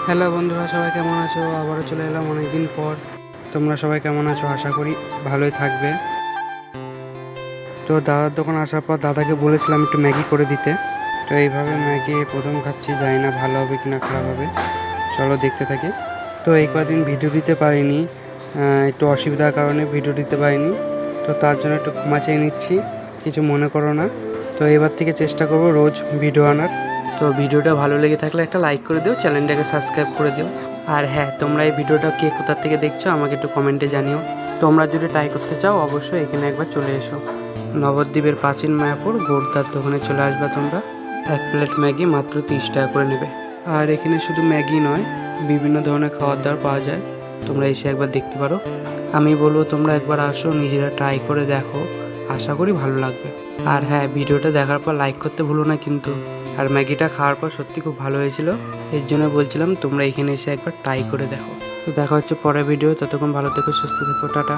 Hello বন্ধুরা, সবাই কেমন আছো? আবারও চলে এলাম অনেকদিন পর। তোমরা সবাই কেমন আছো? আশা করি ভালোই থাকবে। তো দাদার দোকান আসার পর দাদাকে বলেছিলাম একটু ম্যাগি করে দিতে। তো এইভাবে ম্যাগি প্রথম খাচ্ছি, জানি না ভালো হবে কি না খারাপ হবে। চলো দেখতে থাকি। তো এই কদিন ভিডিও দিতে পারিনি, একটু অসুবিধার কারণে ভিডিও দিতে পারিনি। তো তার জন্য একটু ক্ষমা চেয়ে নিচ্ছি, কিছু মনে করো না। তো এবার থেকে চেষ্টা করব রোজ ভিডিও আনার। তো ভিডিওটা ভালো লেগে থাকলে একটা লাইক করে দিও, চ্যানেলটাকে সাবস্ক্রাইব করে দিও। আর হ্যাঁ, তোমরা এই ভিডিওটা কে কোথা থেকে দেখছো আমাকে একটু কমেন্টে জানিও। তোমরা যদি ট্রাই করতে চাও অবশ্যই এখানে একবার চলে এসো। নবদ্বীপের প্রাচীন মায়াপুর গোর্দার দোকানে চলে আসবে তোমরা। এক প্লেট ম্যাগি মাত্র 30 টাকা করে নেবে। আর এখানে শুধু ম্যাগি নয়, বিভিন্ন ধরনের খাবার দাবার পাওয়া যায়, তোমরা এসে একবার দেখতে পারো। আমি বলবো তোমরা একবার আসো, নিজেরা ট্রাই করে দেখো, আশা করি ভালো লাগবে। আর হ্যাঁ, ভিডিওটা দেখার পর লাইক করতে ভুলো না কিন্তু। আর ম্যাগিটা খাওয়ার পর সত্যি খুব ভালো হয়েছিল, এর জন্য বলছিলাম তোমরা এখানে এসে একবার ট্রাই করে দেখো। তো দেখা হচ্ছে পরের ভিডিও, ততক্ষণ ভালো থেকো, সুস্থ থেকো, টাটা।